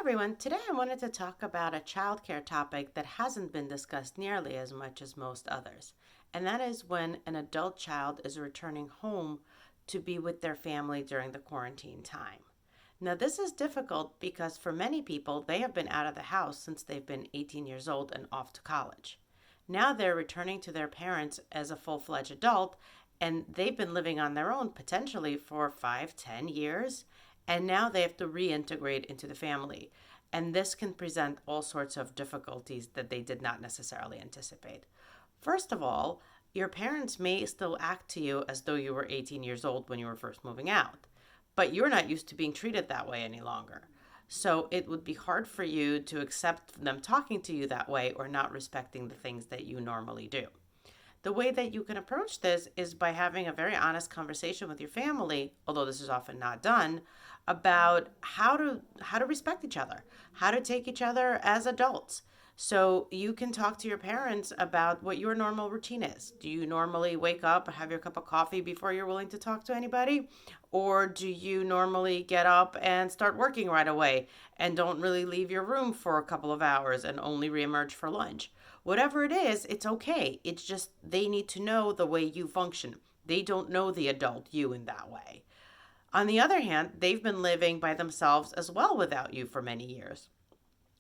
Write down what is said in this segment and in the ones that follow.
everyone. Today I wanted to talk about a childcare topic that hasn't been discussed nearly as much as most others. And that is when an adult child is returning home to be with their family during the quarantine time. Now, this is difficult because for many people, they have been out of the house since they've been 18 years old and off to college. Now they're returning to their parents as a full fledged adult, and they've been living on their own potentially for 5, 10 years, and now they have to reintegrate into the family. And this can present all sorts of difficulties that they did not necessarily anticipate. First of all, your parents may still act to you as though you were 18 years old when you were first moving out, but you're not used to being treated that way any longer. So it would be hard for you to accept them talking to you that way or not respecting the things that you normally do. The way that you can approach this is by having a very honest conversation with your family, although this is often not done, about how to respect each other, how to take each other as adults. So you can talk to your parents about what your normal routine is. Do you normally wake up, have your cup of coffee before you're willing to talk to anybody? Or do you normally get up and start working right away and don't really leave your room for a couple of hours and only reemerge for lunch? Whatever it is, it's okay. It's just they need to know the way you function. They don't know the adult you in that way. On the other hand, they've been living by themselves as well without you for many years.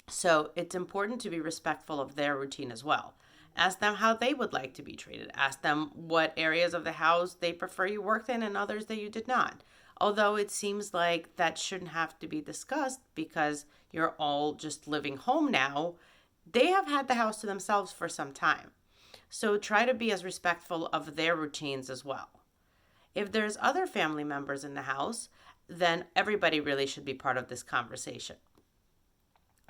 So it's important to be respectful of their routine as well. Ask them how they would like to be treated. Ask them what areas of the house they prefer you worked in and others that you did not. Although it seems like that shouldn't have to be discussed because you're all just living home now, they have had the house to themselves for some time. So try to be as respectful of their routines as well. If there's other family members in the house, then everybody really should be part of this conversation.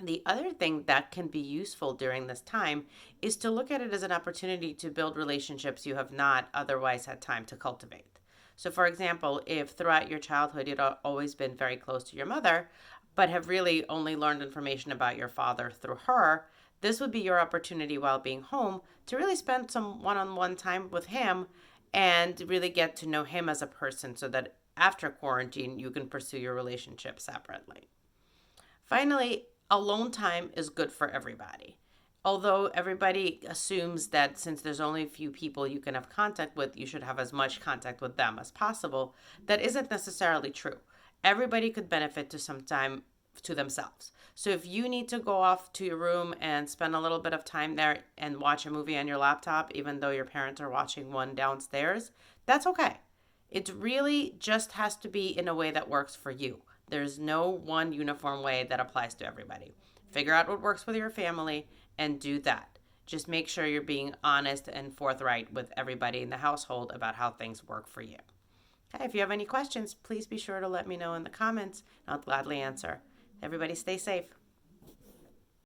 The other thing that can be useful during this time is to look at it as an opportunity to build relationships you have not otherwise had time to cultivate. So, for example, if throughout your childhood you'd always been very close to your mother, but have really only learned information about your father through her, this would be your opportunity while being home to really spend some one on one time with him and really get to know him as a person so that after quarantine you can pursue your relationship separately. Finally, alone time is good for everybody. Although everybody assumes that since there's only a few people you can have contact with, you should have as much contact with them as possible, that isn't necessarily true. Everybody could benefit to some time to themselves. So if you need to go off to your room and spend a little bit of time there and watch a movie on your laptop, even though your parents are watching one downstairs, that's okay. It really just has to be in a way that works for you. There's no one uniform way that applies to everybody. Figure out what works with your family and do that. Just make sure you're being honest and forthright with everybody in the household about how things work for you. Okay, if you have any questions, please be sure to let me know in the comments, and I'll gladly answer. Everybody stay safe.